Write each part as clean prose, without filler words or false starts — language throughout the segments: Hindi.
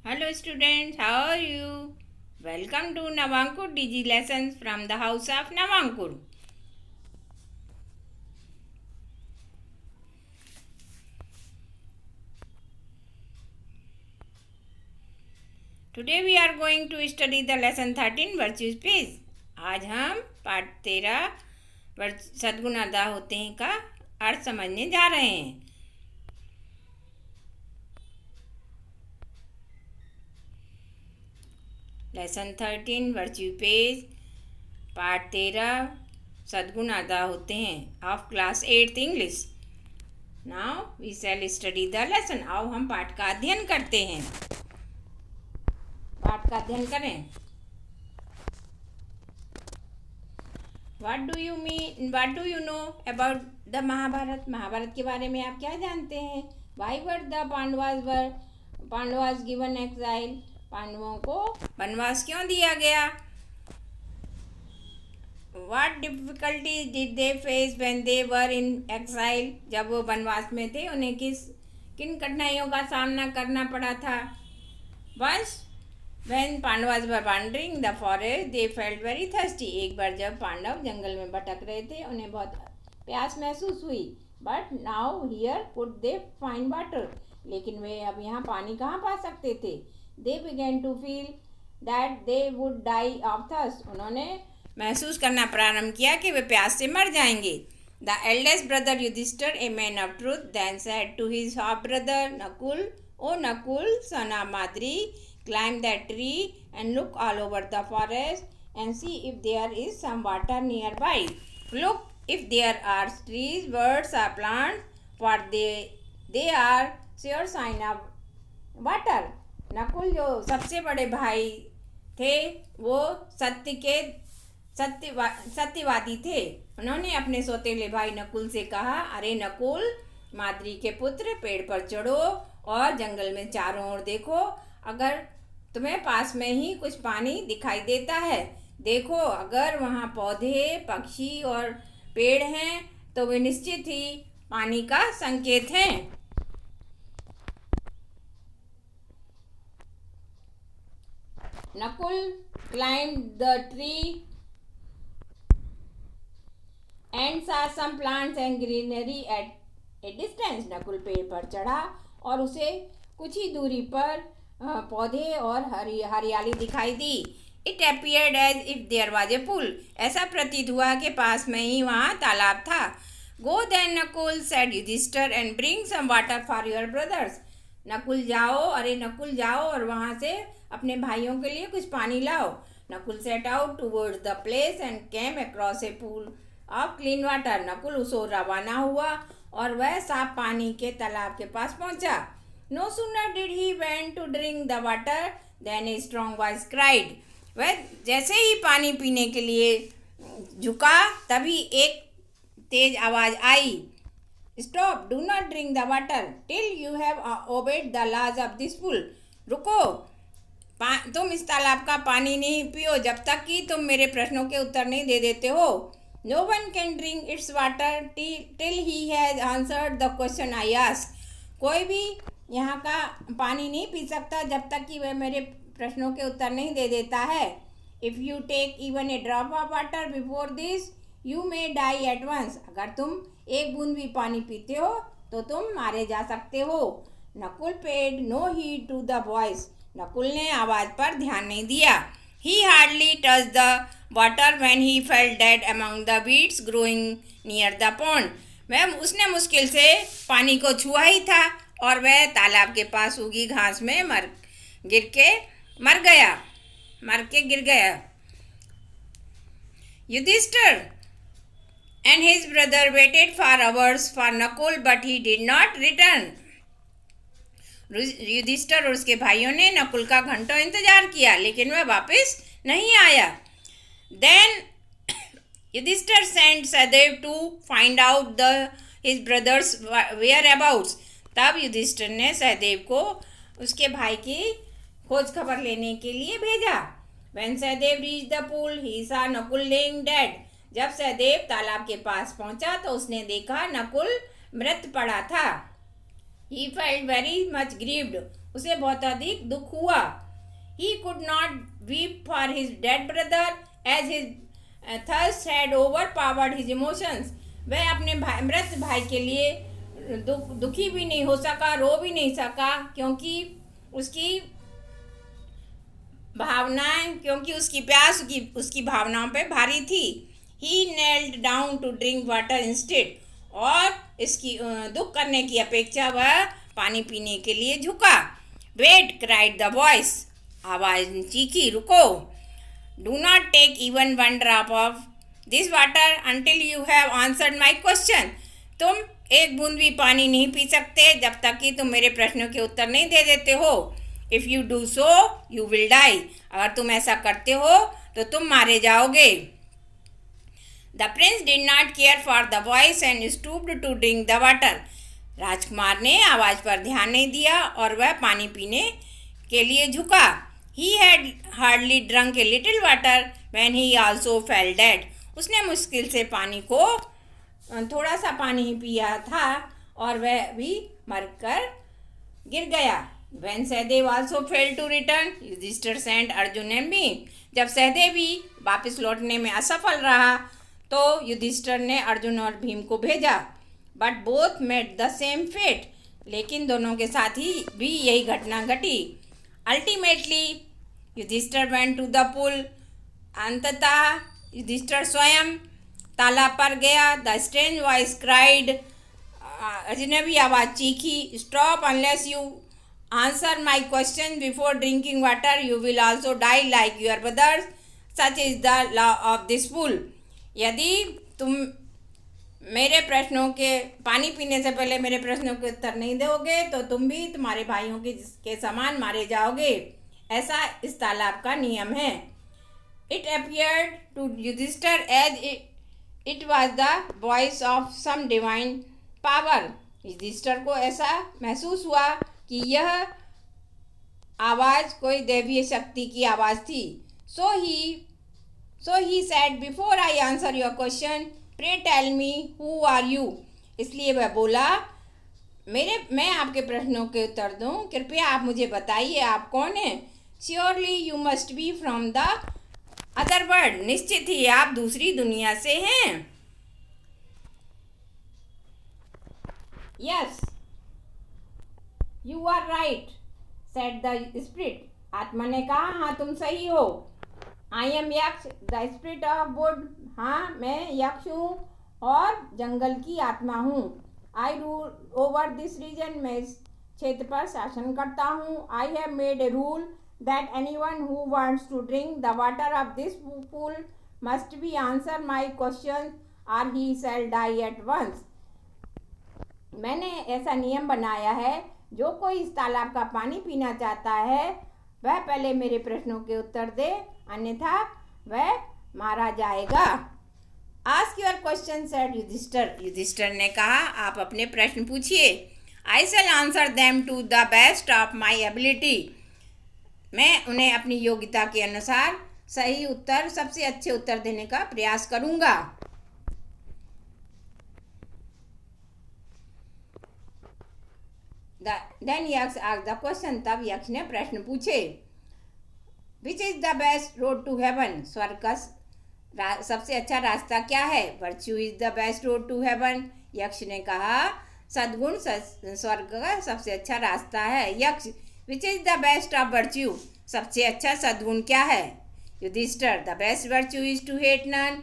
Hello students, how are you? Welcome to Navankur DG lessons from the house of Navankur. Today we are going to study the lesson 13 virtue speech. आज हम पाठ 13 सद्गुण अदा होते हैं का अर्थ समझने जा रहे हैं. लेसन 13 वर्च्यू पेज पाठ 13 सद्गुण अदा होते हैं of class 8th English. Now we shall study the lesson. आओ हम पाठ का अध्ययन करते हैं. पाठ का अध्ययन करें. What do you know about the Mahabharat. Mahabharat के बारे में आप क्या जानते हैं. Why were the Pandavas given exile. पांडवों को वनवास क्यों दिया गया. What difficulties did they face when they were in exile. जब वो वनवास में थे उन्हें किन कठिनाइयों का सामना करना पड़ा था. Once when Pandavas were wandering the forest they felt very thirsty. एक बार जब पांडव जंगल में भटक रहे थे उन्हें बहुत प्यास महसूस हुई. But now here could they find water. लेकिन वे अब यहाँ पानी कहाँ पा सकते थे. They began to feel that they would die of thirst. उन्होंने महसूस करना प्रारंभ किया कि वे प्यास से मर जाएंगे. The eldest brother Yudhishthir, a man of truth, then said to his half brother Nakul, O Nakul, son of Madri, climb that tree and look all over the forest and see if there is some water nearby. Look if there are trees, birds or plants, for they are sure sign of water. Nakul जो सबसे बड़े भाई थे वो सत्यवादी थे. उन्होंने अपने सौतेले भाई नकुल से कहा, अरे नकुल, माद्री के पुत्र, पेड़ पर चढ़ो और जंगल में चारों ओर देखो. अगर तुम्हें पास में ही कुछ पानी दिखाई देता है, देखो अगर वहाँ पौधे, पक्षी और पेड़ हैं तो वे निश्चित ही पानी का संकेत हैं. Nakul climbed the tree and saw some plants and greenery at a distance. Nakul पेड़ पर चढ़ा और उसे कुछ ही दूरी पर पौधे और हरियाली दिखाई दी. It appeared as if there was a pool. ऐसा प्रतीत हुआ कि पास में ही वहाँ तालाब था. Go then, Nakul, said Yudhishthir, and bring some water for your brothers. Nakul जाओ, अरे नकुल जाओ और वहाँ से अपने भाइयों के लिए कुछ पानी लाओ. Nakul set out towards the place and came across a pool of clean water. Nakul उस ओर रवाना हुआ और वह साफ पानी के तालाब के पास पहुंचा. No sooner did he went to drink the water than a strong voice cried. वह जैसे ही पानी पीने के लिए झुका तभी एक तेज आवाज आई, Stop, do not drink the water till you have obeyed the laws of this pool. रुको, तुम इस तालाब का पानी नहीं पियो जब तक कि तुम मेरे प्रश्नों के उत्तर नहीं दे देते हो. No one can drink its water till he has answered the question I asked. कोई भी यहाँ का पानी नहीं पी सकता जब तक कि वह मेरे प्रश्नों के उत्तर नहीं दे देता है. If you take even a drop of water before this, you may die at once. अगर तुम एक बूंद भी पानी पीते हो तो तुम मारे जा सकते हो. Nakul paid no heed to the voice. Nakul ने आवाज पर ध्यान नहीं दिया. He hardly touched the water when he fell dead among the weeds growing near the pond. उसने मुश्किल से पानी को छुआ ही था और वह तालाब के पास उगी घास में मर के गिर गया. Yudhishthir and his brother waited for hours for Nakul, but he did not return. Yudhishthir और उसके भाइयों ने नकुल का घंटों इंतजार किया लेकिन वह वापस नहीं आया. Then Yudhishthir sent Sahadev to find out his brothers' whereabouts. तब युधिष्ठिर ने सहदेव को उसके भाई की खोज खबर लेने के लिए भेजा. When Sahadev reached the pool, he saw Nakul laying dead. जब सहदेव तालाब के पास पहुंचा तो उसने देखा नकुल मृत पड़ा था. He felt very much grieved. उसे बहुत अधिक दुख हुआ। He could not weep for his dead brother as his thirst had overpowered his emotions. वह अपने मृत भाई के लिए दुखी भी नहीं हो सका, रो भी नहीं सका, क्योंकि उसकी प्यास उसकी भावनाओं पे भारी थी। He knelt down to drink water instead. और इसकी दुख करने की अपेक्षा वह पानी पीने के लिए झुका। Wait, cried the voice. आवाज चीखी, रुको। Do not take even one drop of this water until you have answered my question. तुम एक बूंद भी पानी नहीं पी सकते जब तक कि तुम मेरे प्रश्नों के उत्तर नहीं दे देते हो। If you do so, you will die. अगर तुम ऐसा करते हो तो तुम मारे जाओगे। The prince did not care for the voice and stooped to drink the water. राजकुमार ने आवाज पर ध्यान नहीं दिया और वह पानी पीने के लिए झुका। He had hardly drunk a little water when he also fell dead. उसने मुश्किल से थोड़ा सा पानी ही पिया था और वह भी मरकर गिर गया। When Sahdev also failed to return, Yudhishthir sent Arjun and Bhim. जब सहदेव भी वापस लौटने में असफल रहा तो युधिष्ठिर ने अर्जुन और भीम को भेजा। But both met the same fate. लेकिन दोनों के साथ ही भी यही घटना घटी। Ultimately, Yudhishthir went to the pool. अंततः युधिष्ठिर स्वयं तालाब पर गया। The strange voice cried. अजनबी आवाज चीखी, Stop unless you answer my question before drinking water. You will also die like your brothers. Such is the law of this pool. यदि तुम मेरे प्रश्नों के पानी पीने से पहले मेरे प्रश्नों के उत्तर नहीं दोगे तो तुम भी तुम्हारे भाइयों के समान मारे जाओगे। ऐसा इस तालाब का नियम है। It appeared to Yudhishthir as it was the voice of some divine power. Yudhishthir को ऐसा महसूस हुआ कि यह आवाज कोई दैवीय शक्ति की आवाज थी। So he said, before I answer your question, pray tell me who are you. इसलिए वह बोला, मैं आपके प्रश्नों के उत्तर दूं, कृपया आप मुझे बताइए आप कौन हैं। Surely you must be from the other world. निश्चित ही आप दूसरी दुनिया से हैं। Yes, you are right, said the spirit. आत्मा ने कहा, हाँ तुम सही हो। I am यक्ष, the spirit of wood. हाँ मैं यक्ष हूँ और जंगल की आत्मा हूँ। I rule over this region. मैं इस क्षेत्र पर शासन करता हूँ। I have made a rule that anyone who wants to drink the water of this pool must be answer my questions or he shall die at once. मैंने ऐसा नियम बनाया है, जो कोई इस तालाब का पानी पीना चाहता है वह पहले मेरे प्रश्नों के उत्तर दे, अन्यथा वह मारा जाएगा। Ask your question, said Yudhishthir. Yudhishthir ने कहा, आप अपने प्रश्न पूछिए। I shall answer them to the best of my ability. मैं उन्हें अपनी योग्यता के अनुसार सबसे अच्छे उत्तर देने का प्रयास करूंगा। Then यक्ष asked the question. तब यक्ष ने प्रश्न पूछे। Which is the best road to heaven? स्वर्ग का सबसे अच्छा रास्ता क्या है? Virtue is the best road to heaven. यक्ष ने कहा, सद्गुण स्वर्ग का सबसे अच्छा रास्ता है। यक्ष, Which is the best of virtue? सबसे अच्छा सद्गुण क्या है? Yudhishthir, The best virtue is to hate none.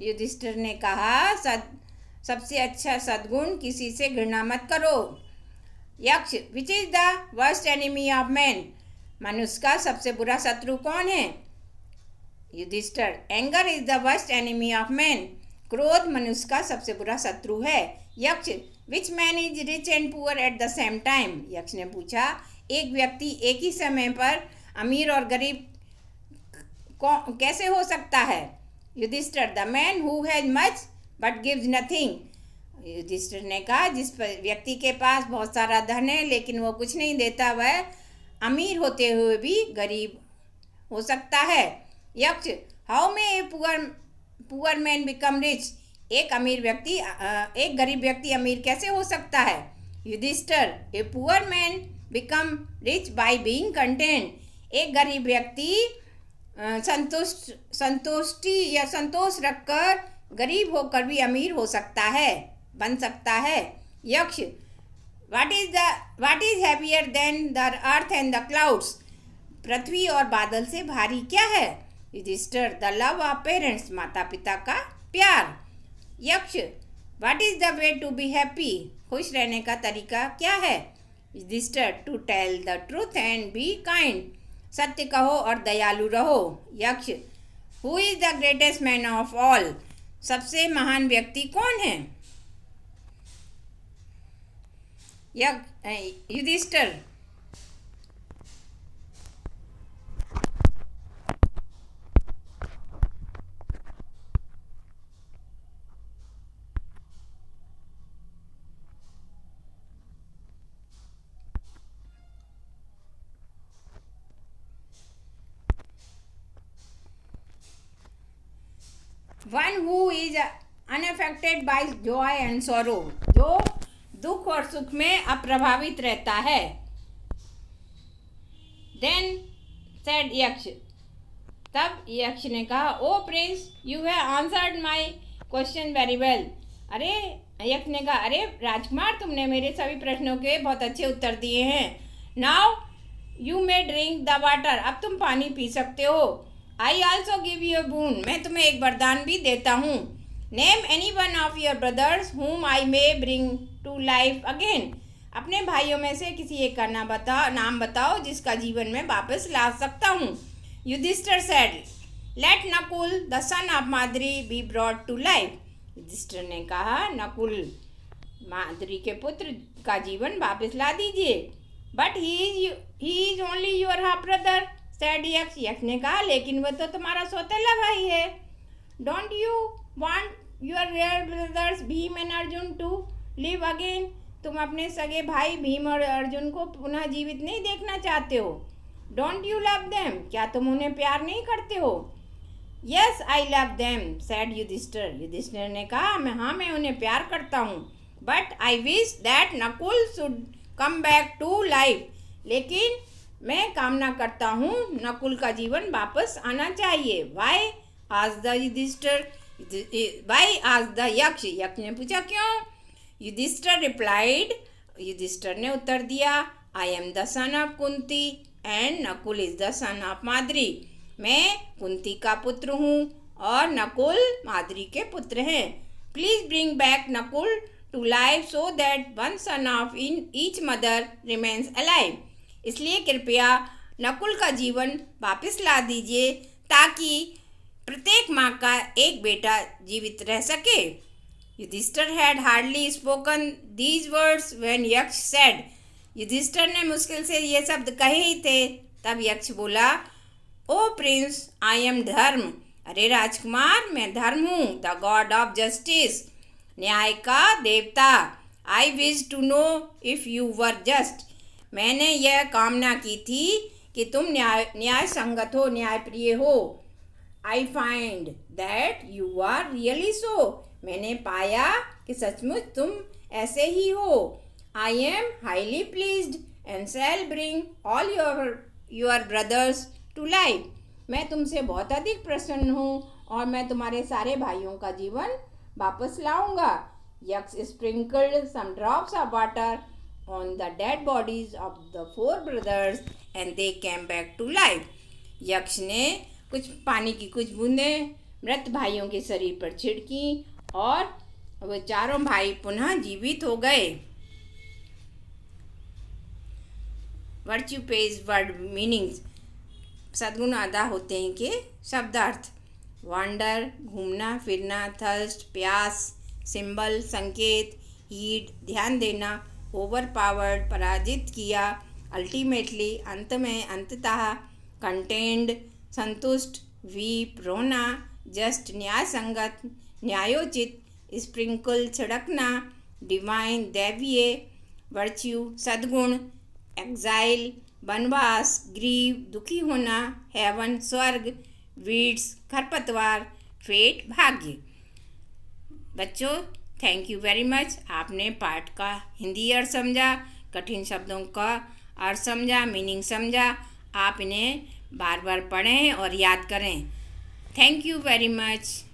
Yudhishthir ने कहा, सबसे अच्छा सद्गुण किसी से घृणा मत करो। यक्ष, Which is the worst enemy of man? मनुष्य का सबसे बुरा शत्रु कौन है? Yudhishthir, Anger is the worst enemy of man. क्रोध मनुष्य का सबसे बुरा शत्रु है। यक्ष, Which man is rich and poor at the same time? यक्ष ने पूछा, एक व्यक्ति एक ही समय पर अमीर और गरीब कैसे हो सकता है? Yudhishthir, The man who has much but gives nothing. Yudhishthir ने कहा, जिस व्यक्ति के पास बहुत सारा धन है लेकिन वो कुछ नहीं देता, वह अमीर होते हुए भी गरीब हो सकता है। Yaksha, how may a poor man become rich? एक गरीब व्यक्ति अमीर कैसे हो सकता है? Yudhishthir, a poor man become rich by being content. एक गरीब व्यक्ति संतुष्टि या संतोष रखकर गरीब होकर भी अमीर हो सकता है, बन सकता है। यक्ष, what is heavier than the earth and the clouds? पृथ्वी और बादल से भारी क्या है? Yudhishthir, the love of parents, माता पिता का प्यार। यक्ष, what is the way to be happy? खुश रहने का तरीका क्या है? Yudhishthir, to tell the truth and be kind, सत्य कहो और दयालु रहो। यक्ष, who is the greatest man of all? सबसे महान व्यक्ति कौन है? Yudhishthir, one who is unaffected by joy and sorrow, जो दुख और सुख में अप्रभावित रहता है। Then said यक्ष, तब यक्ष ने कहा, O prince, you have answered my question very well. अरे, यक्ष ने कहा, अरे राजकुमार, तुमने मेरे सभी प्रश्नों के बहुत अच्छे उत्तर दिए हैं। Now you may drink the water, अब तुम पानी पी सकते हो। आई ऑल्सो गिव यू बून, मैं तुम्हें एक वरदान भी देता हूँ। Name any one of your brothers whom I may bring to life again, अपने भाइयों में से किसी एक का नाम बताओ जिसका जीवन में वापस ला सकता हूँ। Yudhishthir said, let Nakul the son of Madri be brought to life. Yudhishthir ने कहा, नकुल माद्री के पुत्र का जीवन वापस ला दीजिए। But he is only your half brother, said यक्ष। यक्ष ने कहा, लेकिन वह तो तुम्हारा सौतेला भाई है। Don't you want your real brothers Bhim and Arjun to live again? तुम अपने सगे भाई भीम और अर्जुन को पुनः जीवित नहीं देखना चाहते हो? Don't you love them? क्या तुम उन्हें प्यार नहीं करते हो? Yes, I love them, said Yudhishthir. Yudhishthir ने कहा, मैं उन्हें प्यार करता हूँ। But I wish that Nakul should come back to life, लेकिन मैं कामना करता हूँ नकुल का जीवन वापस आना चाहिए। Why? asked the Yudhishthir. Why? asked the यक्ष। यक्ष ने पूछा, क्यों? युधिष्ठिर replied, युधिष्ठिर ने उत्तर दिया, I am the son of Kunti and Nakul is the son of Madri. मैं कुंती का पुत्र हूँ और नकुल माद्री के पुत्र हैं। Please bring back Nakul to life so that one son of each mother remains alive. इसलिए कृपया नकुल का जीवन वापस ला दीजिए ताकि प्रत्येक माँ का एक बेटा जीवित रह सके। Yudhishthir had hardly spoken these words when यक्ष said, युधिष्ठिर ने मुश्किल से ये शब्द कहे ही थे, तब यक्ष बोला, ओ प्रिंस, आई एम धर्म। अरे राजकुमार, मैं धर्म हूँ, द गॉड ऑफ जस्टिस, न्याय का देवता। I wish to know if you were just, मैंने यह कामना की थी कि तुम न्याय संगत हो, न्यायप्रिय हो। I find that you are really so, मैंने पाया कि सचमुच तुम ऐसे ही हो। I am highly pleased and shall bring all your brothers to life, मैं तुमसे बहुत अधिक प्रसन्न हूँ और मैं तुम्हारे सारे भाइयों का जीवन वापस लाऊंगा। Yaksha sprinkled some drops of water on the dead bodies of the 4 brothers and they came back to life. यक्ष ने कुछ पानी की कुछ बूंदें मृत भाइयों के शरीर पर छिड़की और वे चारों भाई पुनः जीवित हो गए। वर्च्यू पेज वर्ड मीनिंग्स, सद्गुण अदा होते हैं के शब्दार्थ। वंडर, घूमना फिरना, थर्स्ट, प्यास, सिंबल, संकेत, हीड, ध्यान देना, ओवरपावर्ड, पराजित किया, अल्टीमेटली, अंत में, अंततः, कंटेंड, संतुष्ट, वीप, रोना, जस्ट, न्याय संगत, न्यायोचित, स्प्रिंकल, छिड़कना, डिवाइन, दैवीय, वर्च्यू, सद्गुण, एक्साइल, वनवास, ग्रीव, दुखी होना, हेवन, स्वर्ग, वीड्स, खरपतवार, फेट, भाग्य। बच्चों, थैंक यू वेरी मच। आपने पाठ का हिंदी अर्थ समझा, कठिन शब्दों का अर्थ समझा, मीनिंग समझा। आप इन्हें बार बार पढ़ें और याद करें। Thank you very much.